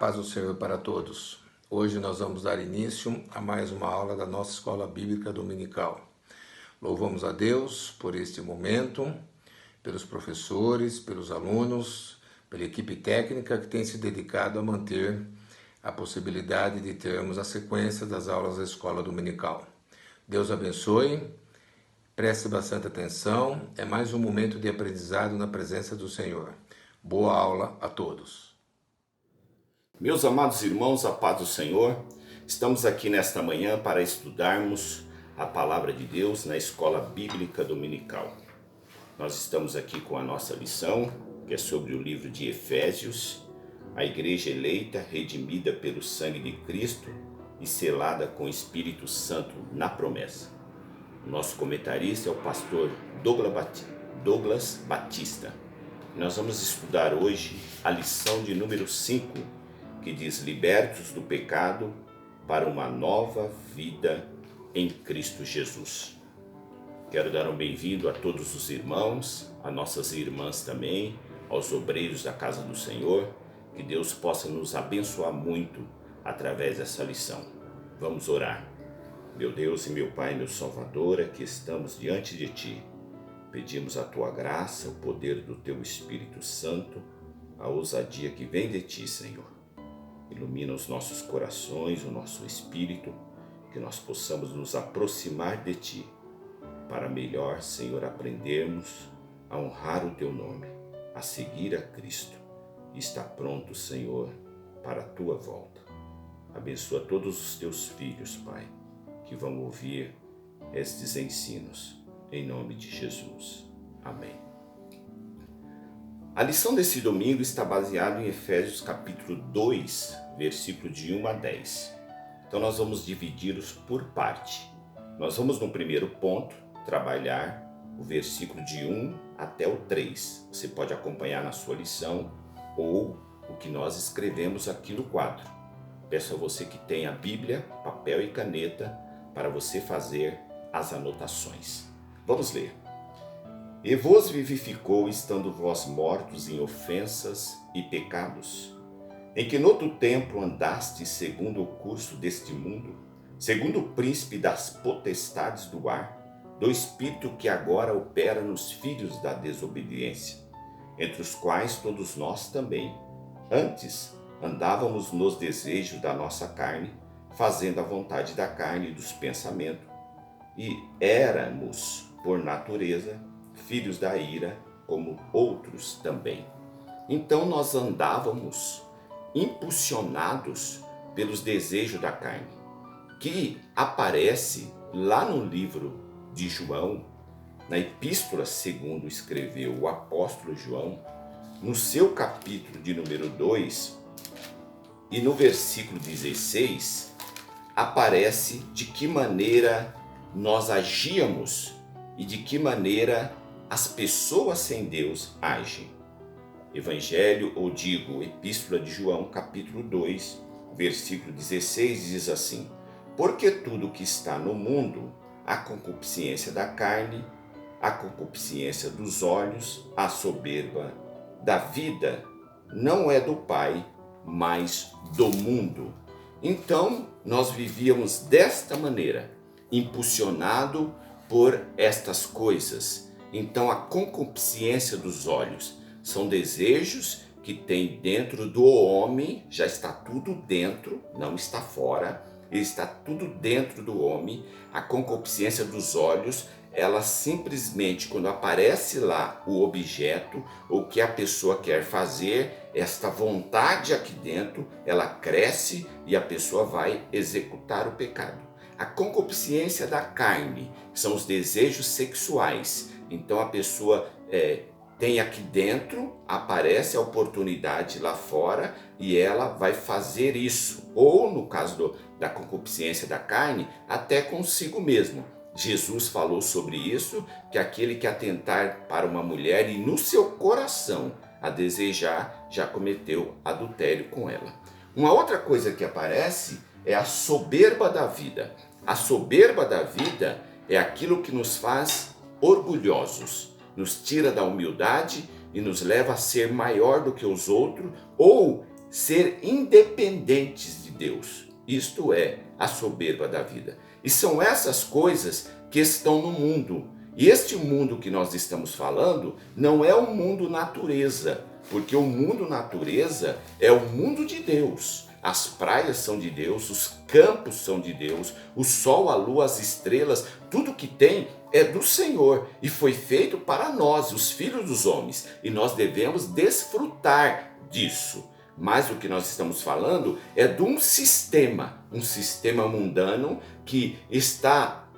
paz do Senhor para todos. Hoje nós vamos dar início a mais uma aula da nossa Escola Bíblica Dominical. Louvamos a Deus por este momento, pelos professores, pelos alunos, pela equipe técnica que tem se dedicado a manter a possibilidade de termos a sequência das aulas da Escola Dominical. Deus abençoe, preste bastante atenção, é mais um momento de aprendizado na presença do Senhor. Boa aula a todos. Meus amados irmãos, a paz do Senhor, estamos aqui nesta manhã para estudarmos a Palavra de Deus na Escola Bíblica Dominical. Nós estamos aqui com a nossa lição, que é sobre o livro de Efésios, a igreja eleita, redimida pelo sangue de Cristo e selada com o Espírito Santo na promessa. O nosso comentarista é o pastor Douglas Batista. Nós vamos estudar hoje a lição de número 5, que diz: libertos do pecado para uma nova vida em Cristo Jesus. Quero dar um bem-vindo a todos os irmãos, a nossas irmãs também, aos obreiros da casa do Senhor. Que Deus possa nos abençoar muito através dessa lição. Vamos orar. Meu Deus e meu Pai, meu Salvador, aqui estamos diante de Ti. Pedimos a Tua graça, o poder do Teu Espírito Santo, a ousadia que vem de Ti, Senhor. Ilumina os nossos corações, o nosso espírito, que nós possamos nos aproximar de Ti, para melhor, Senhor, aprendermos a honrar o Teu nome, a seguir a Cristo, e estar pronto, Senhor, para a Tua volta. Abençoa todos os Teus filhos, Pai, que vão ouvir estes ensinos, em nome de Jesus. Amém. A lição desse domingo está baseada em Efésios capítulo 2, versículo de 1 a 10. Então nós vamos dividi-los por parte. Nós vamos no primeiro ponto trabalhar o versículo de 1 até o 3. Você pode acompanhar na sua lição ou o que nós escrevemos aqui no quadro. Peço a você que tenha a Bíblia, papel e caneta para você fazer as anotações. Vamos ler. E vos vivificou, estando vós mortos em ofensas e pecados, em que noutro tempo andastes segundo o curso deste mundo, segundo o príncipe das potestades do ar, do espírito que agora opera nos filhos da desobediência, entre os quais todos nós também, antes, andávamos nos desejos da nossa carne, fazendo a vontade da carne e dos pensamentos, e éramos, por natureza, filhos da ira, como outros também. Então nós andávamos impulsionados pelos desejos da carne, que aparece lá no livro de João, na epístola segundo escreveu o apóstolo João, no seu capítulo de número 2, e no versículo 16, aparece de que maneira nós agíamos e de que maneira as pessoas sem Deus agem. Evangelho, ou digo, Epístola de João, capítulo 2, versículo 16, diz assim: porque tudo que está no mundo, a concupiscência da carne, a concupiscência dos olhos, a soberba da vida, não é do Pai, mas do mundo. Então, nós vivíamos desta maneira, impulsionado por estas coisas. Então, a concupiscência dos olhos são desejos que tem dentro do homem, já está tudo dentro, não está fora, está tudo dentro do homem. A concupiscência dos olhos, ela simplesmente, quando aparece lá o objeto, o que a pessoa quer fazer, esta vontade aqui dentro, ela cresce e a pessoa vai executar o pecado. A concupiscência da carne são os desejos sexuais. Então a pessoa tem aqui dentro, aparece a oportunidade lá fora e ela vai fazer isso. Ou no caso da concupiscência da carne, até consigo mesmo. Jesus falou sobre isso, que aquele que atentar para uma mulher e no seu coração a desejar, já cometeu adultério com ela. Uma outra coisa que aparece é a soberba da vida. A soberba da vida é aquilo que nos faz orgulhosos, nos tira da humildade e nos leva a ser maior do que os outros, ou ser independentes de Deus. Isto é a soberba da vida. E são essas coisas que estão no mundo. E este mundo que nós estamos falando não é o mundo natureza, porque o mundo natureza é o mundo de Deus. As praias são de Deus, os campos são de Deus, o sol, a lua, as estrelas, tudo que tem é do Senhor e foi feito para nós, os filhos dos homens, e nós devemos desfrutar disso. Mas o que nós estamos falando é de um sistema mundano que está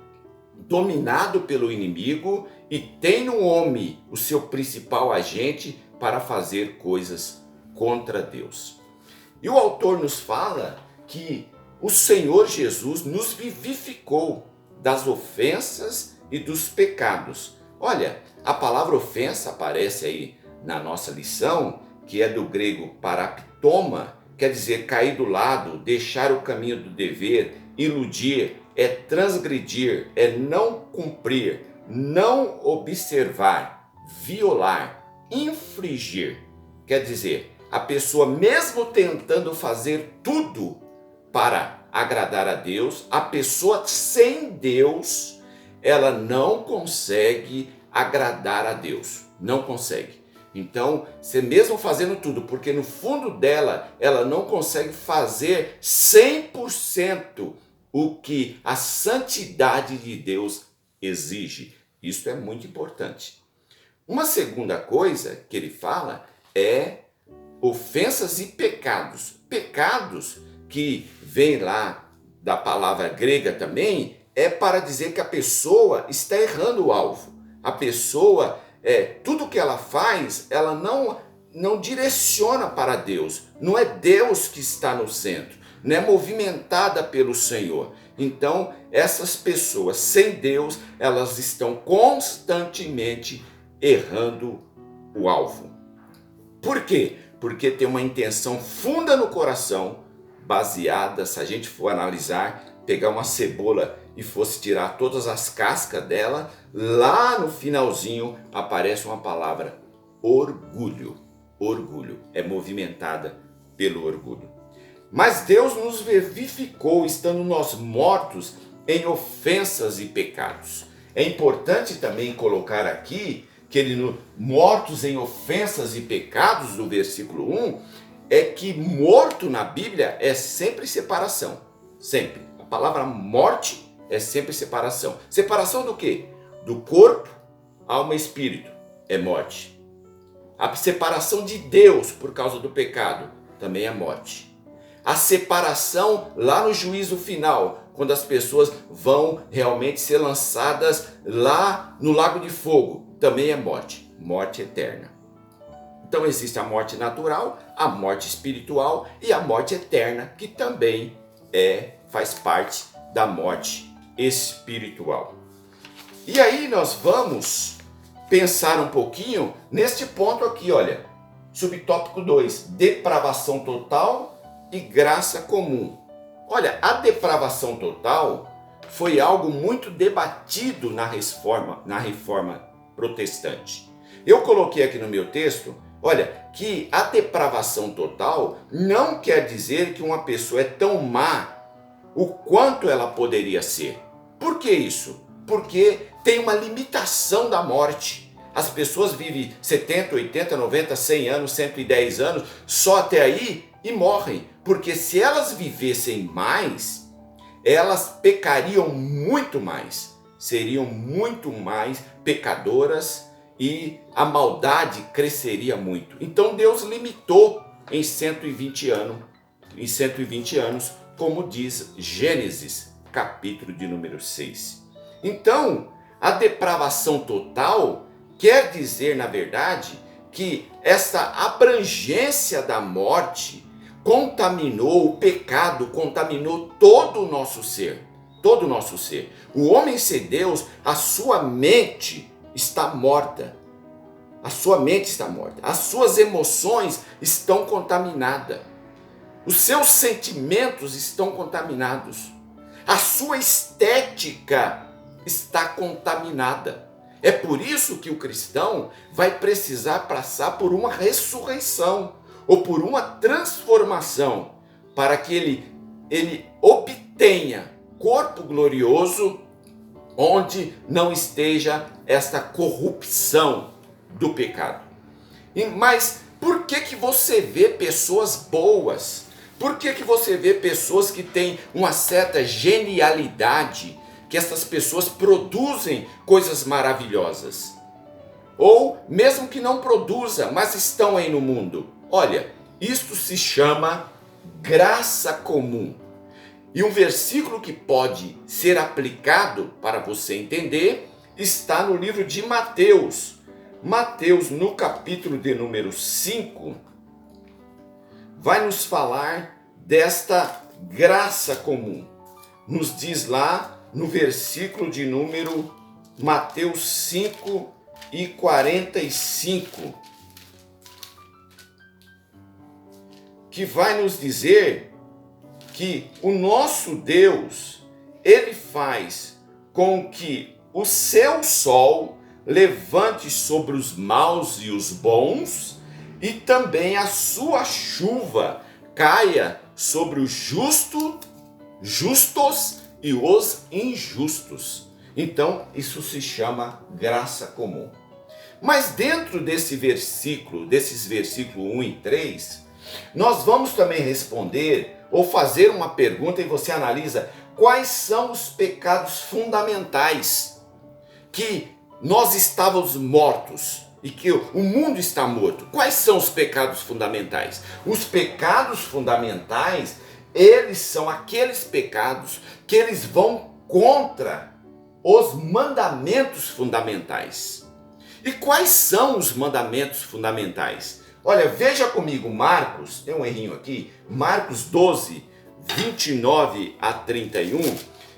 dominado pelo inimigo e tem no homem o seu principal agente para fazer coisas contra Deus. E o autor nos fala que o Senhor Jesus nos vivificou das ofensas e dos pecados. Olha, a palavra ofensa aparece aí na nossa lição, que é do grego paraptoma, quer dizer cair do lado, deixar o caminho do dever, iludir, é transgredir, é não cumprir, não observar, violar, infringir. Quer dizer, a pessoa mesmo tentando fazer tudo para agradar a Deus, a pessoa sem Deus, ela não consegue agradar a Deus, não consegue. Então, você mesmo fazendo tudo, porque no fundo dela, ela não consegue fazer 100% o que a santidade de Deus exige. Isso é muito importante. Uma segunda coisa que ele fala é ofensas e pecados. Pecados que vem lá da palavra grega também, é para dizer que a pessoa está errando o alvo. A pessoa, tudo que ela faz, ela não direciona para Deus. Não é Deus que está no centro, não é movimentada pelo Senhor. Então, essas pessoas sem Deus, elas estão constantemente errando o alvo. Por quê? Porque tem uma intenção funda no coração, baseada, se a gente for analisar, pegar uma cebola e fosse tirar todas as cascas dela, lá no finalzinho aparece uma palavra: orgulho. Orgulho é movimentada pelo orgulho. Mas Deus nos vivificou, estando nós mortos em ofensas e pecados. É importante também colocar aqui que ele, mortos em ofensas e pecados, do versículo 1, é que morto na Bíblia é sempre separação. Sempre. A palavra morte é sempre separação. Separação do quê? Do corpo, alma e espírito. É morte. A separação de Deus por causa do pecado também é morte. A separação lá no juízo final, quando as pessoas vão realmente ser lançadas lá no lago de fogo, também é morte. Morte eterna. Então existe a morte natural, a morte espiritual e a morte eterna, que também faz parte da morte espiritual. E aí nós vamos pensar um pouquinho neste ponto aqui, olha, subtópico 2, depravação total e graça comum. Olha, a depravação total foi algo muito debatido na reforma protestante. Eu coloquei aqui no meu texto, olha, que a depravação total não quer dizer que uma pessoa é tão má o quanto ela poderia ser. Por que isso? Porque tem uma limitação da morte. As pessoas vivem 70, 80, 90, 100 anos, 110 anos, só até aí e morrem. Porque se elas vivessem mais, elas pecariam muito mais. Seriam muito mais pecadoras e a maldade cresceria muito. Então Deus limitou em 120 anos, como diz Gênesis, capítulo de número 6. Então, a depravação total quer dizer, na verdade, que essa abrangência da morte contaminou o pecado, contaminou todo o nosso ser. Todo o nosso ser. O homem sem Deus, a sua mente está morta. A sua mente está morta. As suas emoções estão contaminadas. Os seus sentimentos estão contaminados. A sua estética está contaminada. É por isso que o cristão vai precisar passar por uma ressurreição. ou por uma transformação, para que ele obtenha corpo glorioso, onde não esteja esta corrupção do pecado. Mas por que você vê pessoas boas? Por que você vê pessoas que têm uma certa genialidade, que essas pessoas produzem coisas maravilhosas? Ou mesmo que não produza, mas estão aí no mundo. Olha, isto se chama graça comum. E um versículo que pode ser aplicado para você entender está no livro de Mateus. Mateus, no capítulo de número 5, vai nos falar desta graça comum. Nos diz lá no versículo de número Mateus 5 e 45, que vai nos dizer que o nosso Deus, ele faz com que o seu sol levante sobre os maus e os bons, e também a sua chuva caia sobre os justos e os injustos. Então, isso se chama graça comum. Mas dentro desses versículos 1 e 3, nós vamos também responder ou fazer uma pergunta, e você analisa quais são os pecados fundamentais que nós estávamos mortos e que o mundo está morto. Quais são os pecados fundamentais? Os pecados fundamentais, eles são aqueles pecados que eles vão contra os mandamentos fundamentais. E quais são os mandamentos fundamentais? Olha, veja comigo Marcos, tem um errinho aqui, Marcos 12, 29 a 31,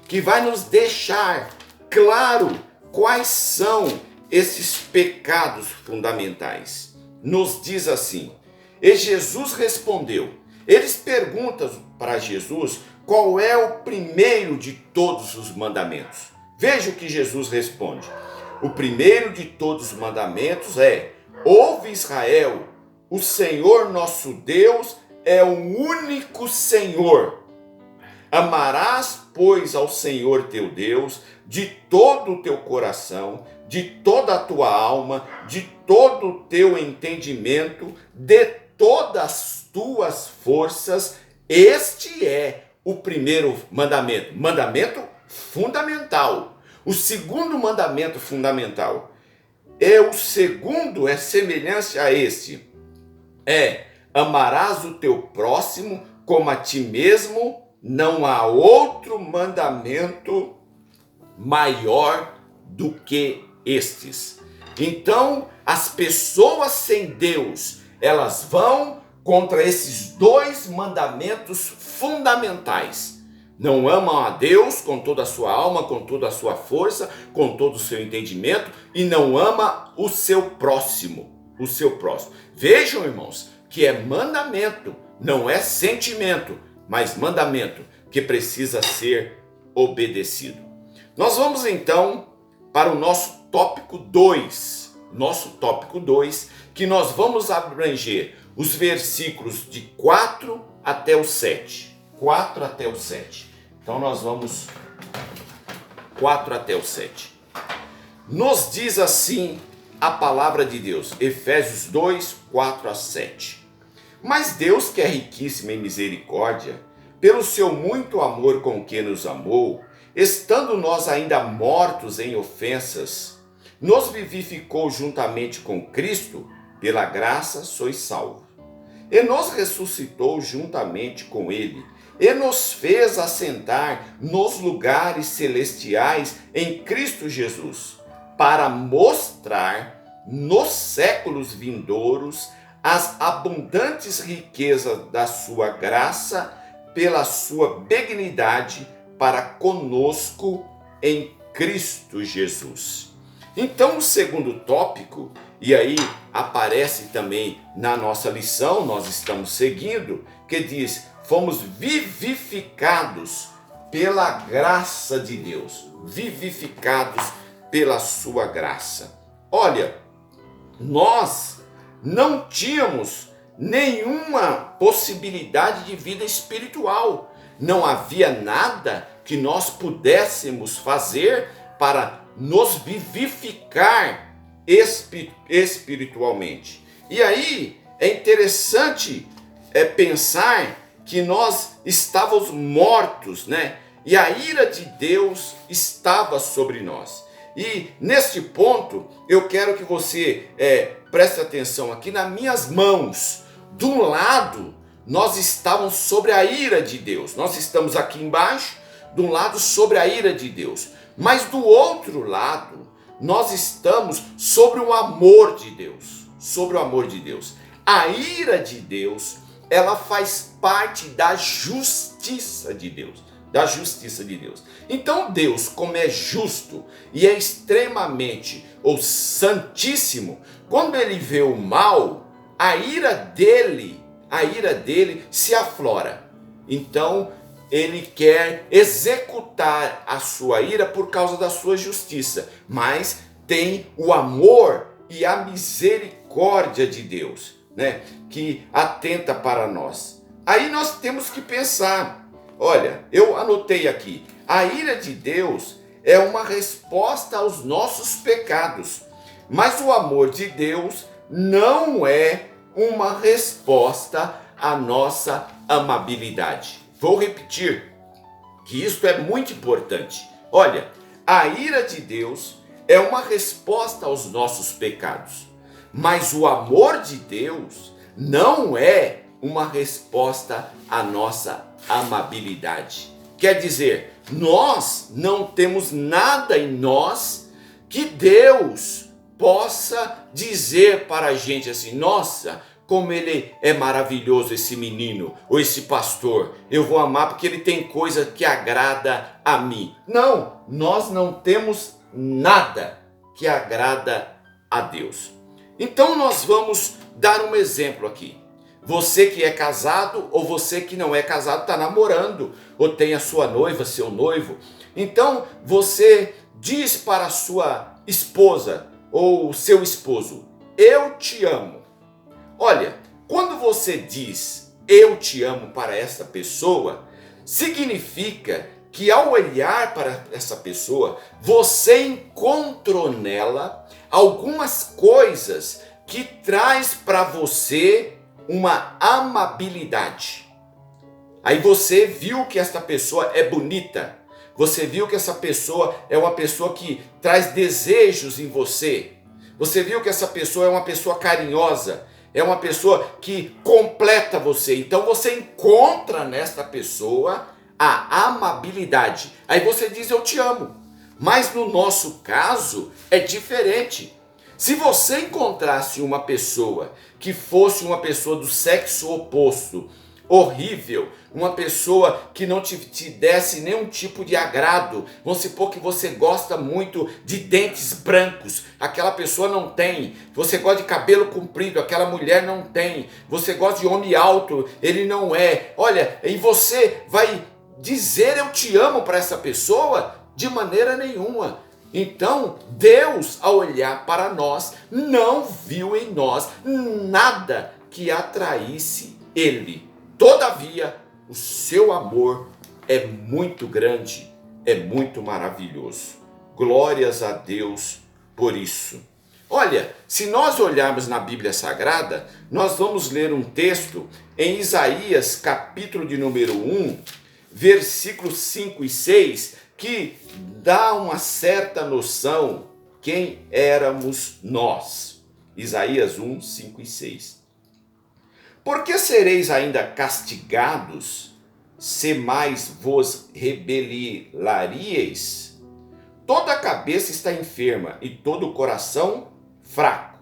que vai nos deixar claro quais são esses pecados fundamentais. Nos diz assim: e Jesus respondeu. Eles perguntam para Jesus qual é o primeiro de todos os mandamentos. Veja o que Jesus responde. O primeiro de todos os mandamentos é: ouve Israel, o Senhor nosso Deus é o único Senhor. Amarás, pois, ao Senhor teu Deus de todo o teu coração, de toda a tua alma, de todo o teu entendimento, de todas as tuas forças. Este é o primeiro mandamento, mandamento fundamental. O segundo mandamento fundamental é semelhante a este. Amarás o teu próximo como a ti mesmo. Não há outro mandamento maior do que estes. Então, as pessoas sem Deus, elas vão contra esses dois mandamentos fundamentais. Não amam a Deus com toda a sua alma, com toda a sua força, com todo o seu entendimento, e não ama o seu próximo. Vejam, irmãos, que é mandamento, não é sentimento, mas mandamento que precisa ser obedecido. Nós vamos então para o nosso tópico 2. Que nós vamos abranger os versículos de 4 até o 7. 4 até o 7. Então nós vamos 4 até o 7. Nos diz assim a palavra de Deus, Efésios 2, 4 a 7. Mas Deus, que é riquíssimo em misericórdia, pelo seu muito amor com que nos amou, estando nós ainda mortos em ofensas, nos vivificou juntamente com Cristo, pela graça sois salvos. E nos ressuscitou juntamente com Ele, e nos fez assentar nos lugares celestiais em Cristo Jesus, para mostrar nos séculos vindouros as abundantes riquezas da sua graça, pela sua benignidade para conosco em Cristo Jesus. Então, o segundo tópico, e aí aparece também na nossa lição, nós estamos seguindo, que diz: fomos vivificados pela graça de Deus, vivificados pela sua graça. Olha, nós não tínhamos nenhuma possibilidade de vida espiritual. Não havia nada que nós pudéssemos fazer para nos vivificar espiritualmente. E aí é interessante pensar que nós estávamos mortos, né? E a ira de Deus estava sobre nós. E neste ponto eu quero que você preste atenção aqui nas minhas mãos. De um lado nós estávamos sobre a ira de Deus. Nós estamos aqui embaixo, de um lado sobre a ira de Deus. Mas do outro lado nós estamos sobre o amor de Deus. Sobre o amor de Deus. A ira de Deus, ela faz parte da justiça de Deus. Da justiça de Deus. Então Deus, como é justo e é extremamente ou santíssimo, quando ele vê o mal, a ira dele se aflora. Então ele quer executar a sua ira por causa da sua justiça, mas tem o amor e a misericórdia de Deus, né, que atenta para nós. Aí nós temos que pensar, olha, eu anotei aqui, a ira de Deus é uma resposta aos nossos pecados, mas o amor de Deus não é uma resposta à nossa amabilidade. Vou repetir, que isso é muito importante. Olha, a ira de Deus é uma resposta aos nossos pecados, mas o amor de Deus não é uma resposta à nossa amabilidade. Quer dizer, nós não temos nada em nós que Deus possa dizer para a gente assim, nossa, como ele é maravilhoso esse menino, ou esse pastor, eu vou amar porque ele tem coisa que agrada a mim. Não, nós não temos nada que agrada a Deus. Então nós vamos dar um exemplo aqui. Você que é casado ou você que não é casado, está namorando, ou tem a sua noiva, seu noivo. Então você diz para a sua esposa ou seu esposo, eu te amo. Olha, quando você diz eu te amo para essa pessoa, significa que ao olhar para essa pessoa, você encontrou nela algumas coisas que traz para você uma amabilidade. Aí você viu que essa pessoa é bonita, você viu que essa pessoa é uma pessoa que traz desejos em você, você viu que essa pessoa é uma pessoa carinhosa, é uma pessoa que completa você. Então você encontra nessa pessoa a amabilidade. Aí você diz eu te amo. Mas no nosso caso é diferente. Se você encontrasse uma pessoa que fosse uma pessoa do sexo oposto, horrível, uma pessoa que não te desse nenhum tipo de agrado, vamos supor que você gosta muito de dentes brancos, aquela pessoa não tem, você gosta de cabelo comprido, aquela mulher não tem, você gosta de homem alto, ele não é, olha, e você vai dizer eu te amo para essa pessoa? De maneira nenhuma. Então, Deus, ao olhar para nós, não viu em nós nada que atraísse Ele. Todavia, o seu amor é muito grande, é muito maravilhoso. Glórias a Deus por isso. Olha, se nós olharmos na Bíblia Sagrada, nós vamos ler um texto em Isaías, capítulo de número 1, versículos 5 e 6, que dá uma certa noção quem éramos nós. Isaías 1, 5 e 6. Por que sereis ainda castigados, se mais vos rebelaríeis? Toda a cabeça está enferma e todo o coração fraco.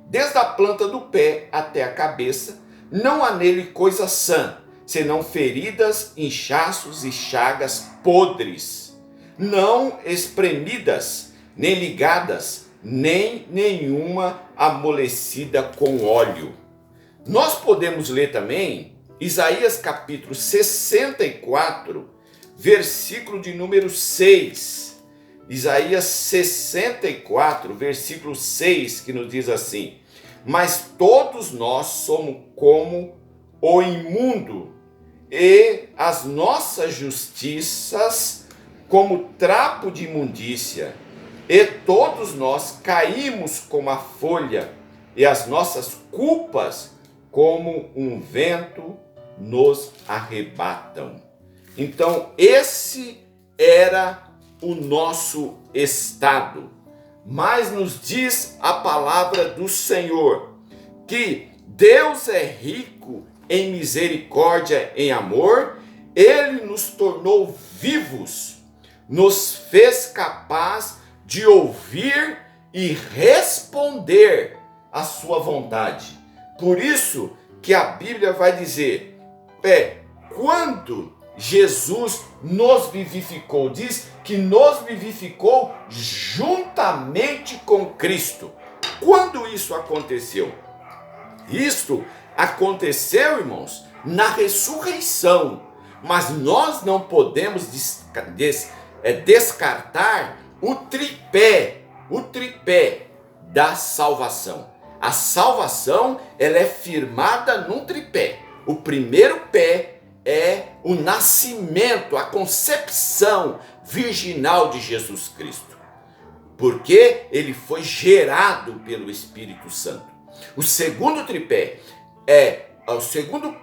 Desde a planta do pé até a cabeça, não há nele coisa sã, senão feridas, inchaços e chagas podres, não espremidas, nem ligadas, nem nenhuma amolecida com óleo. Nós podemos ler também Isaías capítulo 64, versículo de número 6. Isaías 64, versículo 6, que nos diz assim: mas todos nós somos como o imundo, e as nossas justiças como trapo de imundícia, e todos nós caímos como a folha, e as nossas culpas como um vento nos arrebatam. Então esse era o nosso estado. Mas nos diz a palavra do Senhor que Deus é rico em misericórdia, em amor. Ele nos tornou vivos, nos fez capaz de ouvir e responder à sua vontade. Por isso que a Bíblia vai dizer, quando Jesus nos vivificou, diz que nos vivificou juntamente com Cristo. Quando isso aconteceu? Isto aconteceu, irmãos, na ressurreição. Mas nós não podemos descartar o tripé da salvação. A salvação, ela é firmada num tripé. O primeiro pé é o nascimento, a concepção virginal de Jesus Cristo, porque ele foi gerado pelo Espírito Santo. O segundo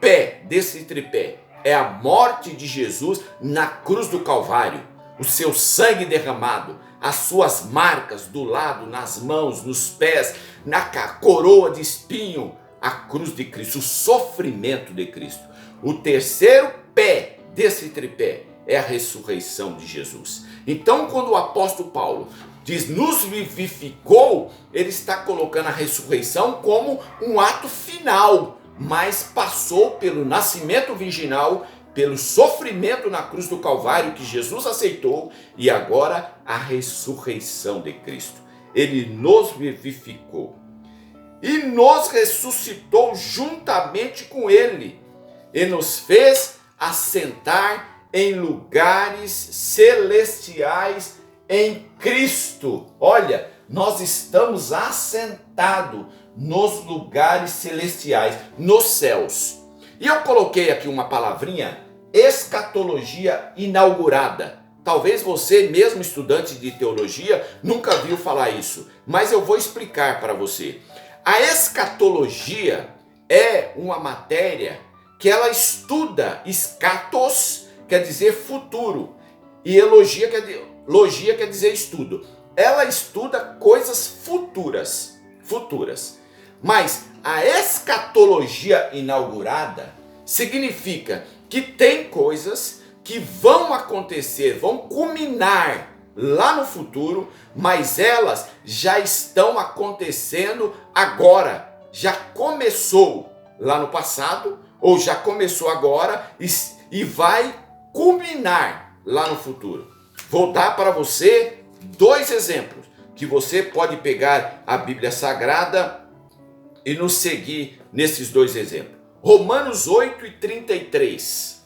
pé desse tripé é a morte de Jesus na cruz do Calvário, o seu sangue derramado, as suas marcas do lado, nas mãos, nos pés, na coroa de espinho, a cruz de Cristo, o sofrimento de Cristo. O terceiro pé desse tripé é a ressurreição de Jesus. Então, quando o apóstolo Paulo diz nos vivificou, ele está colocando a ressurreição como um ato final, mas passou pelo nascimento virginal, pelo sofrimento na cruz do Calvário que Jesus aceitou, e agora a ressurreição de Cristo. Ele nos vivificou e nos ressuscitou juntamente com ele, e nos fez assentar em lugares celestiais em Cristo. Olha, nós estamos assentados nos lugares celestiais, nos céus. E eu coloquei aqui uma palavrinha, escatologia inaugurada. Talvez você, mesmo estudante de teologia, nunca viu falar isso, mas eu vou explicar para você. A escatologia é uma matéria que ela estuda, escatos quer dizer futuro, e logia quer dizer estudo. Ela estuda coisas futuras. Mas a escatologia inaugurada significa que tem coisas que vão acontecer, vão culminar lá no futuro, mas elas já estão acontecendo agora. Já começou lá no passado, ou já começou agora e vai culminar lá no futuro. Vou dar para você 2 exemplos, que você pode pegar a Bíblia Sagrada e nos seguir nesses 2 exemplos. Romanos 8:33.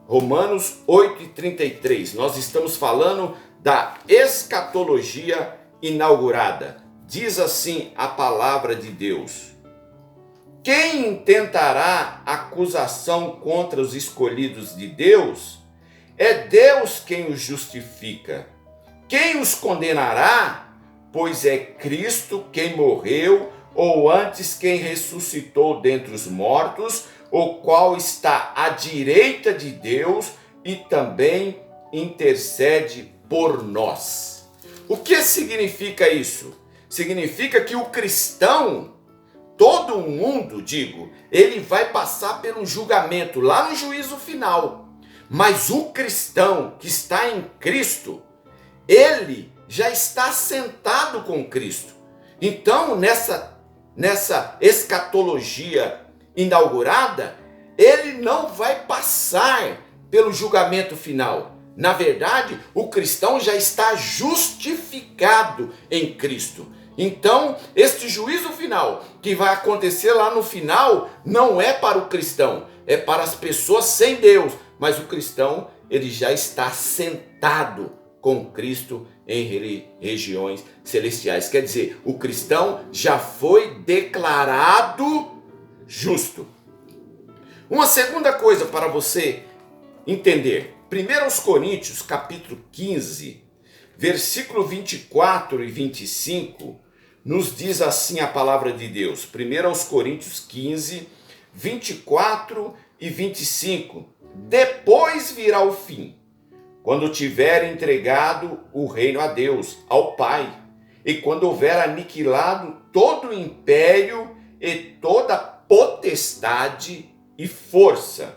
Romanos 8:33. Nós estamos falando da escatologia inaugurada. Diz assim a palavra de Deus: quem intentará acusação contra os escolhidos de Deus? É Deus quem os justifica. Quem os condenará? Pois é Cristo quem morreu, ou antes quem ressuscitou dentre os mortos, o qual está à direita de Deus e também intercede por nós. O que significa isso? Significa que o cristão, todo mundo, ele vai passar pelo julgamento, lá no juízo final. Mas o cristão que está em Cristo, ele já está sentado com Cristo. Então, nessa escatologia inaugurada, ele não vai passar pelo julgamento final. Na verdade, o cristão já está justificado em Cristo. Então, este juízo final que vai acontecer lá no final não é para o cristão, é para as pessoas sem Deus. Mas o cristão, ele já está sentado com Cristo em regiões celestiais. Quer dizer, o cristão já foi declarado justo. Uma segunda coisa para você entender. 1 Coríntios, capítulo 15, versículo 24 e 25, nos diz assim a palavra de Deus. 1 Coríntios 15, 24 e 25. Depois virá o fim, quando tiver entregado o reino a Deus, ao Pai, e quando houver aniquilado todo o império e toda potestade e força.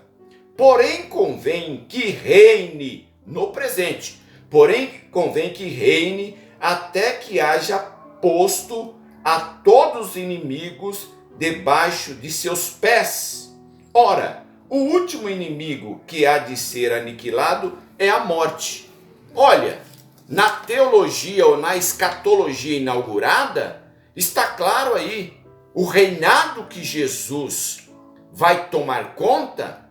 Porém, convém que reine no presente. Porém, convém que reine até que haja posto a todos os inimigos debaixo de seus pés. Ora, o último inimigo que há de ser aniquilado é a morte. Olha, na teologia ou na escatologia inaugurada, está claro aí, o reinado que Jesus vai tomar conta,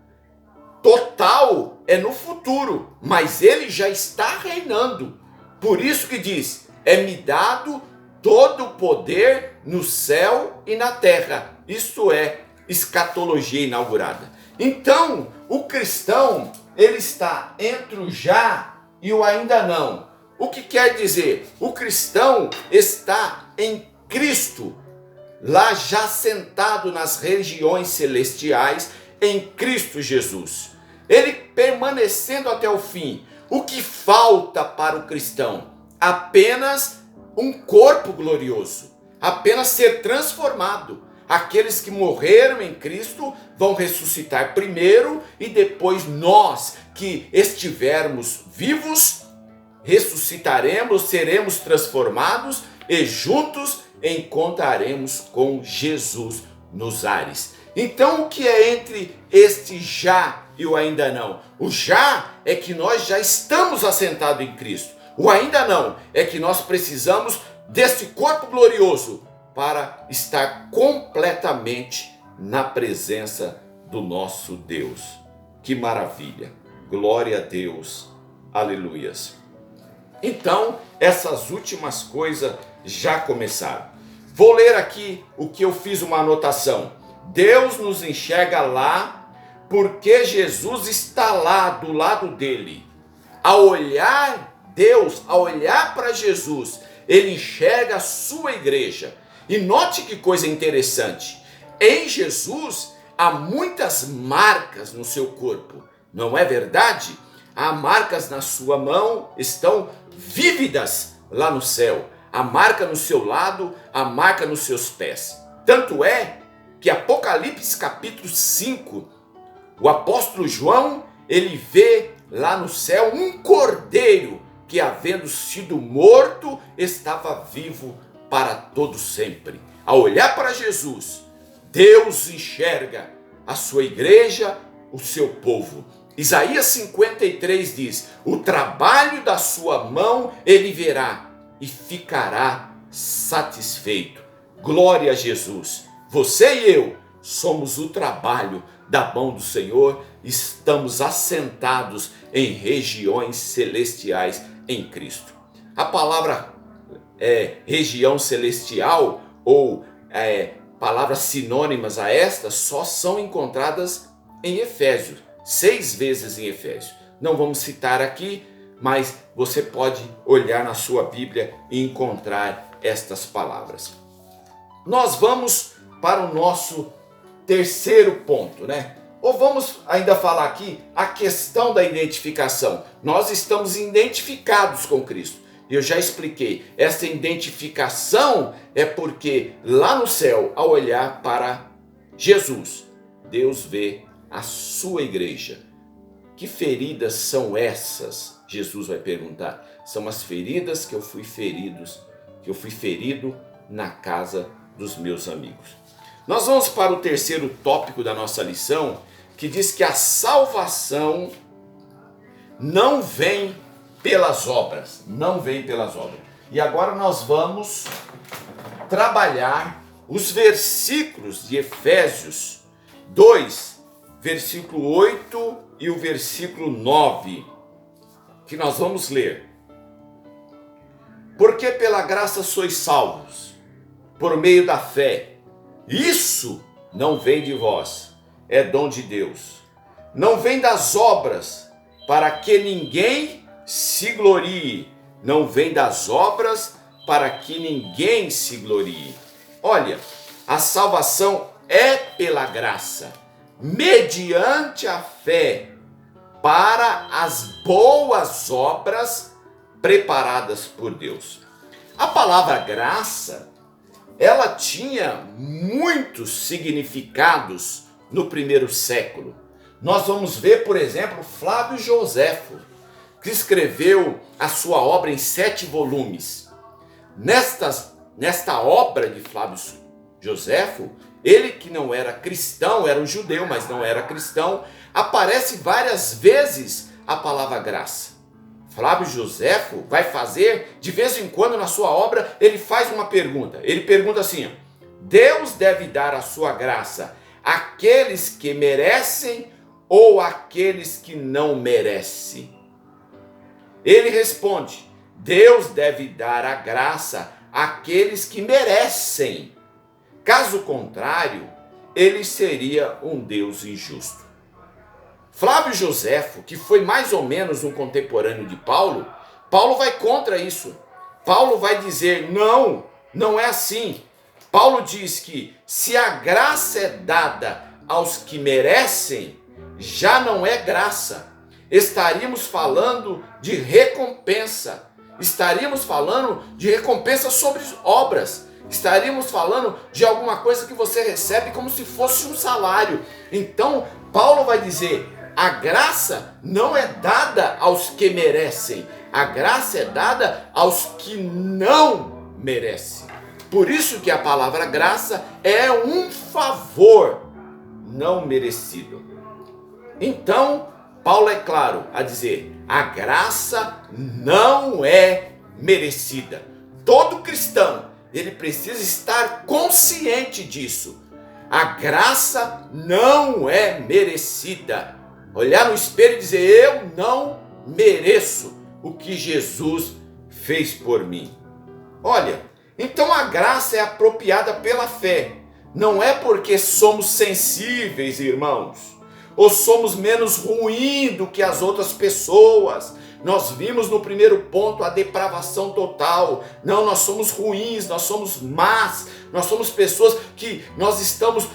total, é no futuro, mas ele já está reinando. Por isso que diz, é-me dado todo o poder no céu e na terra. Isto é escatologia inaugurada. Então, o cristão, ele está entre o já e o ainda não. O que quer dizer? O cristão está em Cristo, lá já sentado nas regiões celestiais, em Cristo Jesus. Ele permanecendo até o fim. O que falta para o cristão? Apenas um corpo glorioso, apenas ser transformado. Aqueles que morreram em Cristo vão ressuscitar primeiro e depois nós que estivermos vivos, ressuscitaremos, seremos transformados e juntos encontraremos com Jesus nos ares. Então o que é entre este já e o ainda não? O já é que nós já estamos assentados em Cristo. O ainda não é que nós precisamos deste corpo glorioso para estar completamente na presença do nosso Deus. Que maravilha! Glória a Deus! Aleluias! Então, essas últimas coisas já começaram. Vou ler aqui o que eu fiz uma anotação. Deus nos enxerga lá porque Jesus está lá do lado dele. Ao olhar Deus, ao olhar para Jesus, ele enxerga a sua igreja. E note que coisa interessante. Em Jesus há muitas marcas no seu corpo. Não é verdade? Há marcas na sua mão, estão vívidas lá no céu. A marca no seu lado, a marca nos seus pés. Tanto é que Apocalipse capítulo 5, o apóstolo João, ele vê lá no céu um cordeiro que, havendo sido morto, estava vivo para todo sempre. Ao olhar para Jesus, Deus enxerga a sua igreja, o seu povo. Isaías 53 diz, o trabalho da sua mão ele verá e ficará satisfeito. Glória a Jesus. Você e eu somos o trabalho da mão do Senhor, estamos assentados em regiões celestiais em Cristo. A palavra região celestial ou palavras sinônimas a esta só são encontradas em Efésios, 6 vezes em Efésios. Não vamos citar aqui, mas você pode olhar na sua Bíblia e encontrar estas palavras. Nós vamos para o nosso terceiro ponto, né? Ou vamos ainda falar aqui a questão da identificação. Nós estamos identificados com Cristo. Eu já expliquei, essa identificação é porque lá no céu, ao olhar para Jesus, Deus vê a sua igreja. Que feridas são essas? Jesus vai perguntar. São as feridas que eu fui ferido na casa dos meus amigos. Nós vamos para o terceiro tópico da nossa lição, que diz que a salvação não vem pelas obras, não vem pelas obras. E agora nós vamos trabalhar os versículos de Efésios 2, versículo 8 e o versículo 9, que nós vamos ler. Porque pela graça sois salvos, por meio da fé. Isso não vem de vós, é dom de Deus. Não vem das obras, para que ninguém se glorie. Não vem das obras, para que ninguém se glorie. Olha, a salvação é pela graça, mediante a fé, para as boas obras preparadas por Deus. A palavra graça, ela tinha muitos significados no primeiro século. Nós vamos ver, por exemplo, Flávio Joséfo, que escreveu a sua obra em 7 volumes. Nesta obra de Flávio Joséfo, ele que não era cristão, era um judeu, mas não era cristão, aparece várias vezes a palavra graça. Flávio Joséfo vai fazer, de vez em quando na sua obra, ele faz uma pergunta. Ele pergunta assim: Deus deve dar a sua graça àqueles que merecem ou àqueles que não merecem? Ele responde: Deus deve dar a graça àqueles que merecem. Caso contrário, ele seria um Deus injusto. Flávio Joséfo, que foi mais ou menos um contemporâneo de Paulo, Paulo vai contra isso. Paulo vai dizer: não é assim. Paulo diz que se a graça é dada aos que merecem, já não é graça. Estaríamos falando de recompensa. Estaríamos falando de recompensa sobre obras. Estaríamos falando de alguma coisa que você recebe como se fosse um salário. Então, Paulo vai dizer: a graça não é dada aos que merecem. A graça é dada aos que não merecem. Por isso que a palavra graça é um favor não merecido. Então, Paulo é claro a dizer: a graça não é merecida. Todo cristão, ele precisa estar consciente disso. A graça não é merecida. Olhar no espelho e dizer: eu não mereço o que Jesus fez por mim. Olha, então a graça é apropriada pela fé. Não é porque somos sensíveis, irmãos, ou somos menos ruins do que as outras pessoas. Nós vimos no primeiro ponto a depravação total. Não, nós somos ruins, nós somos más, nós somos pessoas que nós estamos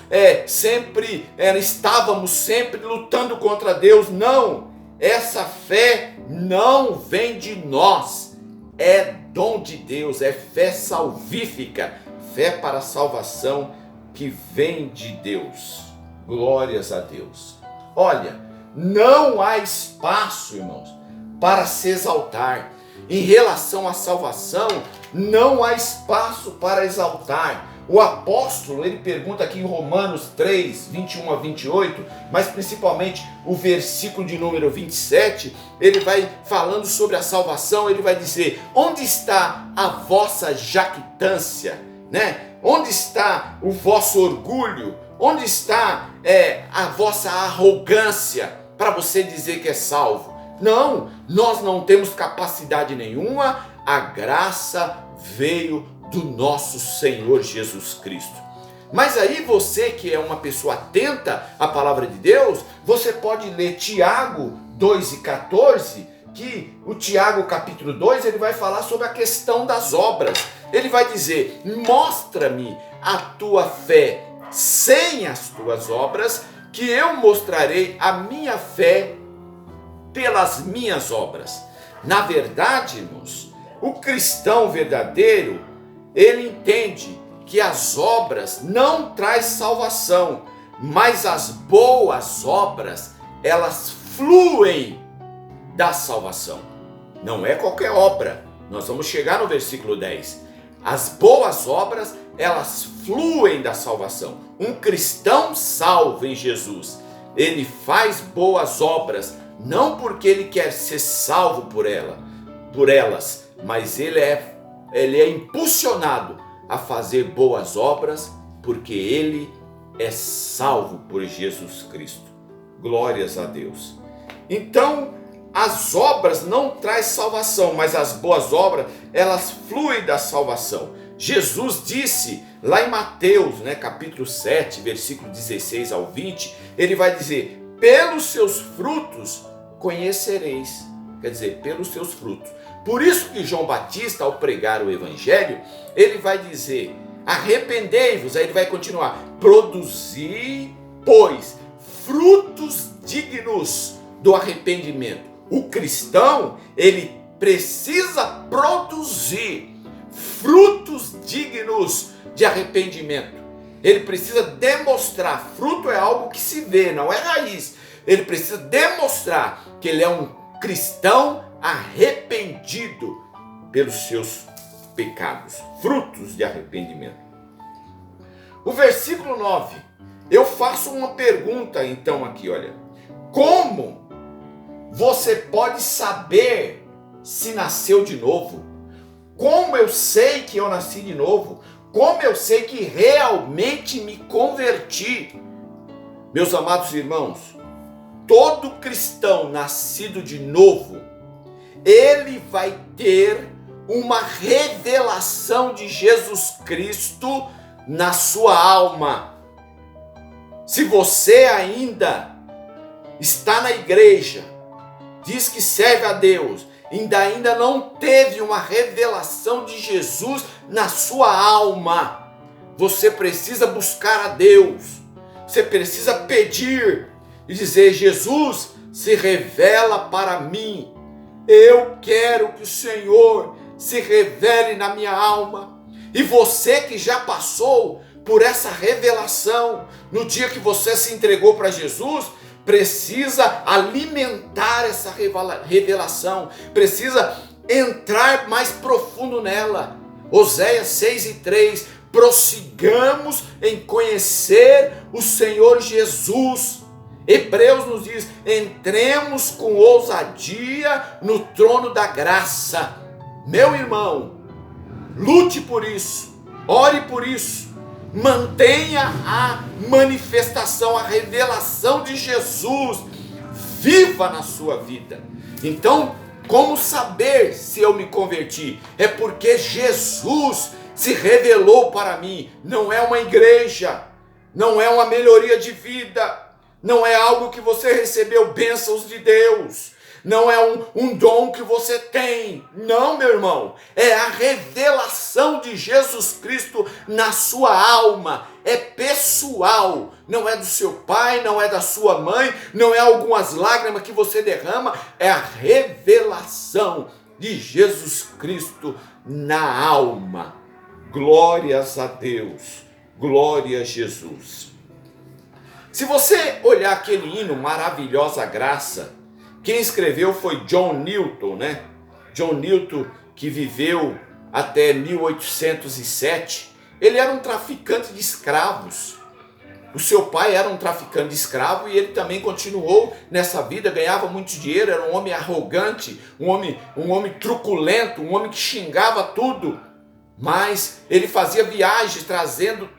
estávamos sempre lutando contra Deus. Não, essa fé não vem de nós, é dom de Deus, é fé salvífica, fé para a salvação que vem de Deus. Glórias a Deus. Olha, não há espaço, irmãos, para se exaltar. Em relação à salvação, não há espaço para exaltar. O apóstolo, ele pergunta aqui em Romanos 3, 21 a 28, mas principalmente o versículo de número 27, ele vai falando sobre a salvação, ele vai dizer: onde está a vossa jactância, né? Onde está o vosso orgulho? Onde está a vossa arrogância para você dizer que é salvo? Não, nós não temos capacidade nenhuma, a graça veio do nosso Senhor Jesus Cristo. Mas aí você que é uma pessoa atenta à palavra de Deus, você pode ler Tiago 2:14, que o Tiago capítulo 2, ele vai falar sobre a questão das obras. Ele vai dizer: mostra-me a tua fé sem as tuas obras, que eu mostrarei a minha fé pelas minhas obras. Na verdade, irmãos, o cristão verdadeiro, ele entende que as obras não traz salvação, mas as boas obras, elas fluem da salvação. Não é qualquer obra. Nós vamos chegar no versículo 10. As boas obras, elas fluem da salvação. Um cristão salvo em Jesus, ele faz boas obras, não porque ele quer ser salvo por elas, mas ele é impulsionado a fazer boas obras porque ele é salvo por Jesus Cristo. Glórias a Deus. Então, as obras não traz salvação, mas as boas obras, elas fluem da salvação. Jesus disse lá em Mateus, capítulo 7, versículo 16 ao 20, ele vai dizer: pelos seus frutos conhecereis. Quer dizer, pelos seus frutos. Por isso que João Batista, ao pregar o evangelho, ele vai dizer: arrependei-vos. Aí ele vai continuar: produzi, pois, frutos dignos do arrependimento. O cristão, ele precisa produzir frutos dignos de arrependimento. Ele precisa demonstrar. Fruto é algo que se vê, não é raiz. Ele precisa demonstrar que ele é um cristão arrependido pelos seus pecados. Frutos de arrependimento. O versículo 9. Eu faço uma pergunta então aqui, olha. Como você pode saber se nasceu de novo? Como eu sei que eu nasci de novo? Como eu sei que realmente me converti? Meus amados irmãos, todo cristão nascido de novo, ele vai ter uma revelação de Jesus Cristo na sua alma. Se você ainda está na igreja, diz que serve a Deus, ainda não teve uma revelação de Jesus na sua alma, você precisa buscar a Deus, você precisa pedir e dizer: Jesus, se revela para mim, eu quero que o Senhor se revele na minha alma. E você que já passou por essa revelação, no dia que você se entregou para Jesus, precisa alimentar essa revelação, precisa entrar mais profundo nela. Oséias 6:3, prossigamos em conhecer o Senhor Jesus. Hebreus nos diz: entremos com ousadia no trono da graça. Meu irmão, lute por isso, ore por isso, mantenha a manifestação, a revelação de Jesus viva na sua vida. Então, como saber se eu me converti? É porque Jesus se revelou para mim. Não é uma igreja, não é uma melhoria de vida, não é algo que você recebeu bênçãos de Deus, não é um dom que você tem. Não, meu irmão, é a revelação de Jesus Cristo na sua alma. É pessoal, não é do seu pai, não é da sua mãe, não é algumas lágrimas que você derrama, é a revelação de Jesus Cristo na alma. Glórias a Deus, glória a Jesus. Se você olhar aquele hino Maravilhosa Graça, quem escreveu foi John Newton, John Newton, que viveu até 1807. Ele era um traficante de escravos. O seu pai era um traficante de escravo e ele também continuou nessa vida, ganhava muito dinheiro, era um homem arrogante, um homem truculento, um homem que xingava tudo. Mas ele fazia viagens trazendo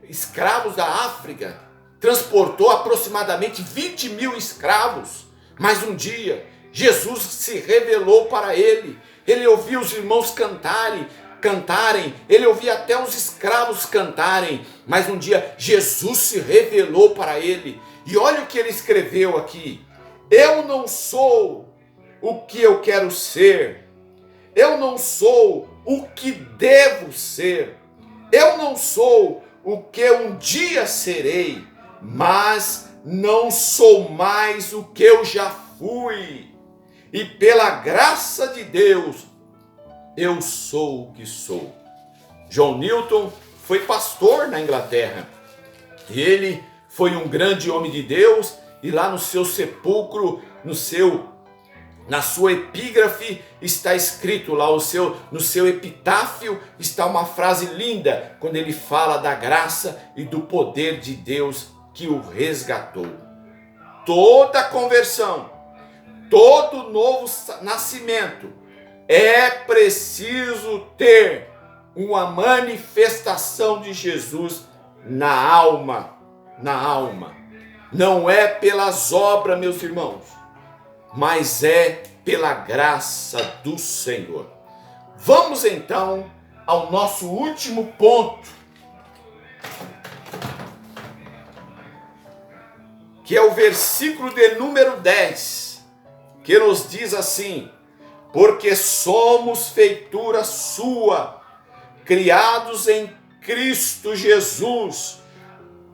escravos da África, transportou aproximadamente 20 mil escravos. Mas um dia Jesus se revelou para ele. Ele ouvia os irmãos cantarem, ele ouvia até os escravos cantarem. Mas um dia Jesus se revelou para ele. E olha o que ele escreveu aqui: eu não sou o que eu quero ser, eu não sou o que devo ser, eu não sou o que um dia serei, mas não sou mais o que eu já fui. E pela graça de Deus, eu sou o que sou. John Newton foi pastor na Inglaterra. Ele foi um grande homem de Deus, e lá no seu sepulcro, na sua epígrafe está escrito lá, no seu epitáfio está uma frase linda, quando ele fala da graça e do poder de Deus que o resgatou. Toda conversão, todo novo nascimento, é preciso ter uma manifestação de Jesus na alma. Não é pelas obras, meus irmãos. mas é pela graça do Senhor. Vamos então ao nosso último ponto, que é o versículo de número 10, que nos diz assim: porque somos feitura sua, criados em Cristo Jesus,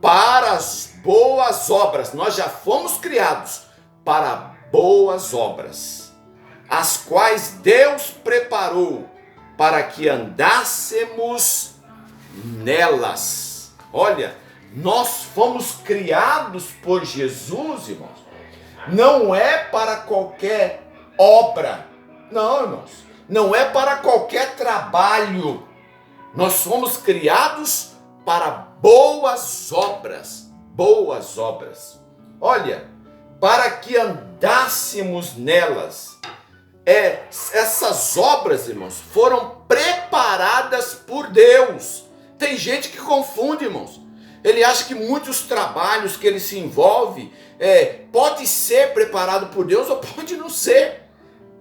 para as boas obras. Nós já fomos criados para boas obras, as quais Deus preparou para que andássemos nelas. Olha, nós fomos criados por Jesus, irmãos. Não é para qualquer obra, não, irmãos. Não é para qualquer trabalho. Nós fomos criados para boas obras. Boas obras. Olha, para que andássemos nelas. Essas obras, irmãos, foram preparadas por Deus. Tem gente que confunde, irmãos. Ele acha que muitos trabalhos que ele se envolve pode ser preparado por Deus ou pode não ser.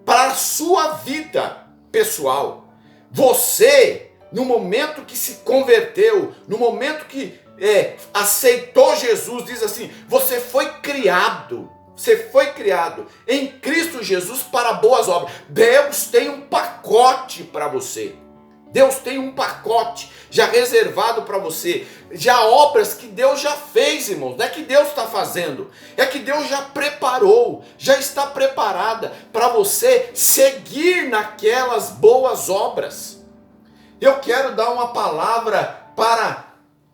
Para a sua vida pessoal. Você, no momento que se converteu, no momento que aceitou Jesus, diz assim: você foi criado em Cristo Jesus para boas obras. Deus tem um pacote para você. Deus tem um pacote já reservado para você. Já obras que Deus já fez, irmãos. Não é que Deus está fazendo. É que Deus já preparou. Já está preparada para você seguir naquelas boas obras. Eu quero dar uma palavra para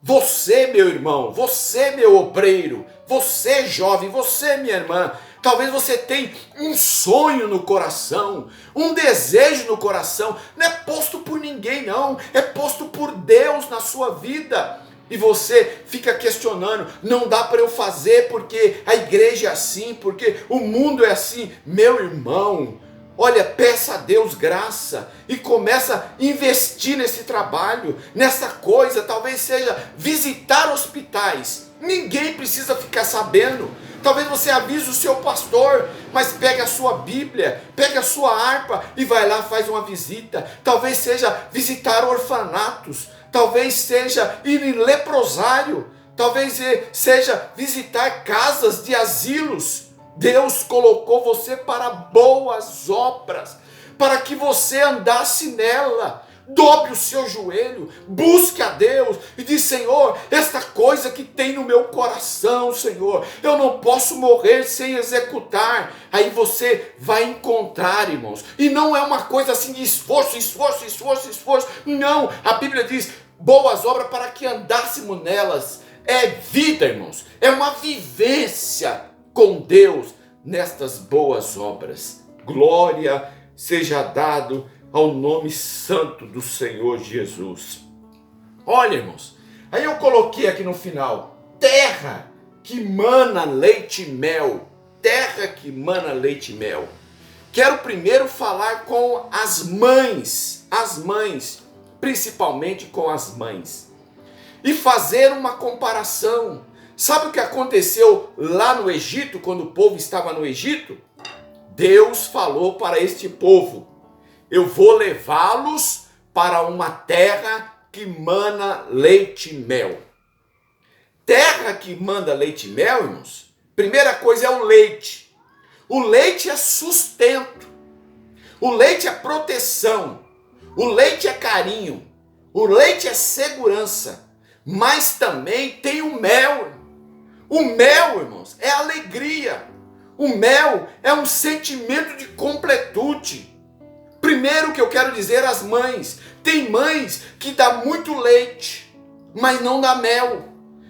você, meu irmão. Você, meu obreiro. Você, jovem. Você, minha irmã. Talvez você tenha um sonho no coração, um desejo no coração. Não é posto por ninguém, não. É posto por Deus na sua vida. E você fica questionando: não dá para eu fazer porque a igreja é assim, porque o mundo é assim. Meu irmão, olha, peça a Deus graça e começa a investir nesse trabalho, nessa coisa. Talvez seja visitar hospitais. Ninguém precisa ficar sabendo. Talvez você avise o seu pastor, mas pegue a sua Bíblia, pegue a sua harpa e vai lá, faz uma visita. Talvez seja visitar orfanatos, talvez seja ir em leprosário, talvez seja visitar casas de asilos. Deus colocou você para boas obras, para que você andasse nela. Dobre o seu joelho, busque a Deus e diz: Senhor, esta coisa que tem no meu coração, Senhor, eu não posso morrer sem executar. Aí você vai encontrar, irmãos, e não é uma coisa assim de esforço. Não, a Bíblia diz: boas obras para que andássemos nelas. É vida, irmãos, é uma vivência com Deus nestas boas obras. Glória seja dado ao nome santo do Senhor Jesus. Olha, irmãos, aí eu coloquei aqui no final: terra que mana leite e mel. Terra que mana leite e mel. Quero primeiro falar com as mães, principalmente com as mães, e fazer uma comparação. Sabe o que aconteceu lá no Egito, quando o povo estava no Egito? Deus falou para este povo: eu vou levá-los para uma terra que mana leite e mel. Terra que manda leite e mel, irmãos, primeira coisa é o leite. O leite é sustento. O leite é proteção. O leite é carinho. O leite é segurança. Mas também tem o mel. O mel, irmãos, é alegria. O mel é um sentimento de completude. Primeiro que eu quero dizer às mães: tem mães que dão muito leite, mas não dá mel.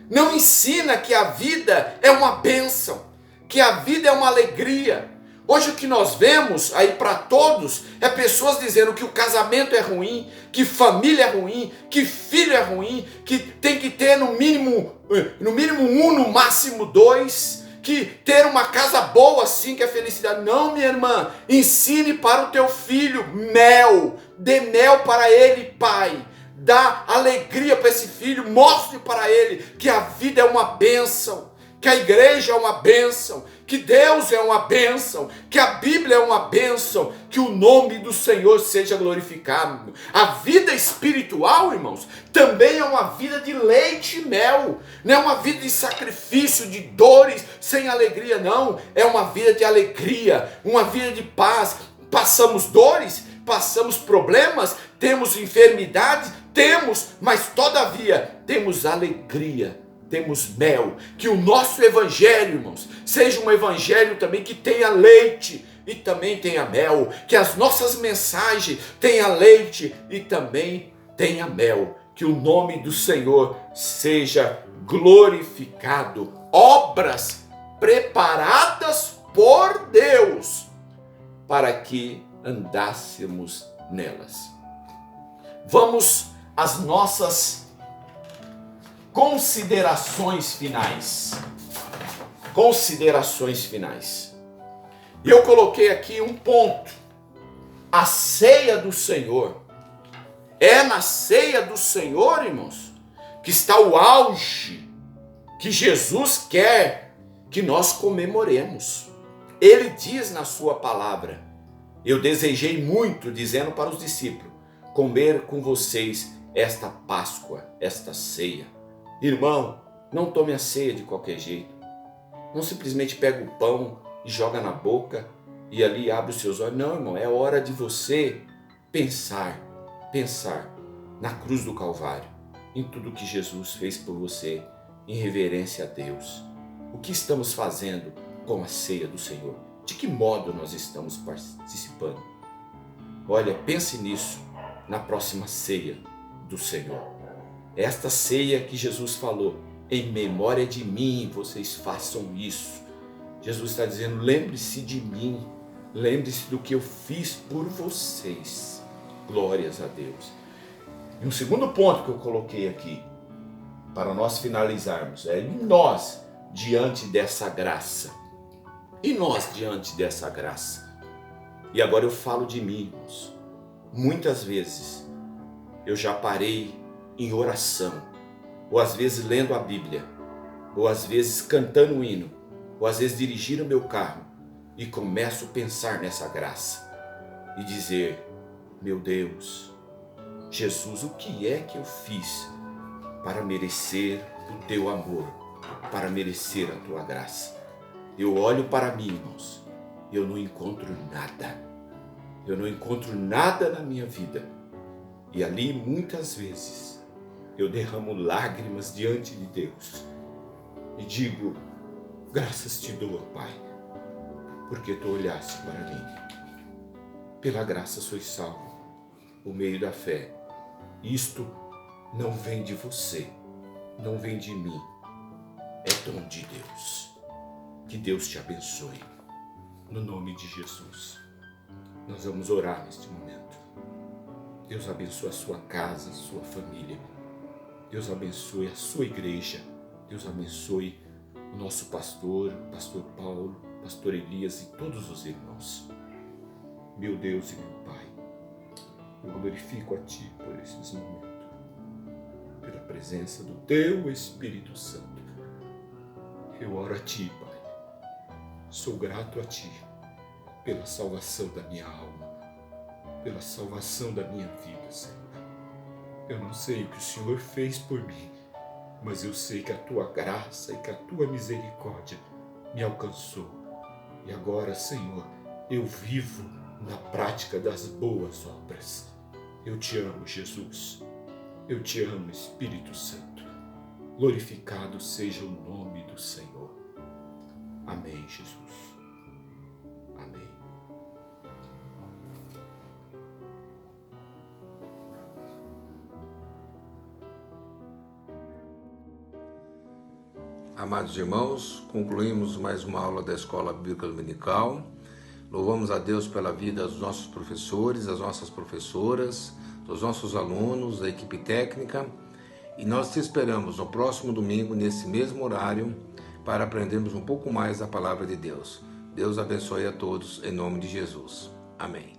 Não ensina que a vida é uma bênção, que a vida é uma alegria. Hoje o que nós vemos aí para todos é pessoas dizendo que o casamento é ruim, que família é ruim, que filho é ruim, que tem que ter no mínimo um, no máximo dois, que ter uma casa boa assim que é felicidade. Não, minha irmã, ensine para o teu filho mel, dê mel para ele, pai. Dá alegria para esse filho, mostre para ele que a vida é uma bênção, que a igreja é uma bênção, que Deus é uma bênção, que a Bíblia é uma bênção, que o nome do Senhor seja glorificado. A vida espiritual, irmãos, também é uma vida de leite e mel, não é uma vida de sacrifício, de dores, sem alegria, não. É uma vida de alegria, uma vida de paz. Passamos dores, passamos problemas, temos enfermidades, mas todavia temos alegria, temos mel. Que o nosso evangelho, irmãos, seja um evangelho também que tenha leite e também tenha mel. Que as nossas mensagens tenham leite e também tenha mel. Que o nome do Senhor seja glorificado. Obras preparadas por Deus para que andássemos nelas. Vamos às nossas considerações finais. Considerações finais. E eu coloquei aqui um ponto. A ceia do Senhor. É na ceia do Senhor, irmãos, que está o auge que Jesus quer que nós comemoremos. Ele diz na sua palavra: eu desejei muito, dizendo para os discípulos, comer com vocês esta Páscoa, esta ceia. Irmão, não tome a ceia de qualquer jeito. Não simplesmente pega o pão e joga na boca e ali abre os seus olhos. Não, irmão, é hora de você pensar na cruz do Calvário, em tudo que Jesus fez por você, em reverência a Deus. O que estamos fazendo com a ceia do Senhor? De que modo nós estamos participando? Olha, pense nisso na próxima ceia do Senhor. Esta ceia que Jesus falou, em memória de mim, vocês façam isso. Jesus está dizendo, lembre-se de mim, lembre-se do que eu fiz por vocês. Glórias a Deus. E um segundo ponto que eu coloquei aqui, para nós finalizarmos, é nós diante dessa graça. E nós diante dessa graça. E agora eu falo de mim, irmãos. Muitas vezes eu já parei em oração, ou às vezes lendo a Bíblia, ou às vezes cantando um hino, ou às vezes dirigindo o meu carro e começo a pensar nessa graça e dizer, meu Deus, Jesus, o que é que eu fiz para merecer o teu amor, para merecer a tua graça? Eu olho para mim, irmãos, e eu não encontro nada. Eu não encontro nada na minha vida. E ali, muitas vezes, eu derramo lágrimas diante de Deus. E digo, graças te dou, Pai, porque tu olhaste para mim. Pela graça sois salvo, por meio da fé. Isto não vem de você, não vem de mim. É dom de Deus. Que Deus te abençoe. No nome de Jesus. Nós vamos orar neste momento. Deus abençoe a sua casa, a sua família. Deus abençoe a sua igreja. Deus abençoe o nosso pastor, pastor Paulo, pastor Elias e todos os irmãos. Meu Deus e meu Pai, eu glorifico a Ti por esses momentos, pela presença do Teu Espírito Santo. Eu oro a Ti, Pai. Sou grato a Ti pela salvação da minha alma, pela salvação da minha vida, Senhor. Eu não sei o que o Senhor fez por mim, mas eu sei que a Tua graça e que a Tua misericórdia me alcançou. E agora, Senhor, eu vivo na prática das boas obras. Eu Te amo, Jesus. Eu Te amo, Espírito Santo. Glorificado seja o nome do Senhor. Amém, Jesus. Amém. Amados irmãos, concluímos mais uma aula da Escola Bíblica Dominical. Louvamos a Deus pela vida dos nossos professores, das nossas professoras, dos nossos alunos, da equipe técnica. E nós te esperamos no próximo domingo, nesse mesmo horário, para aprendermos um pouco mais da palavra de Deus. Deus abençoe a todos, em nome de Jesus. Amém.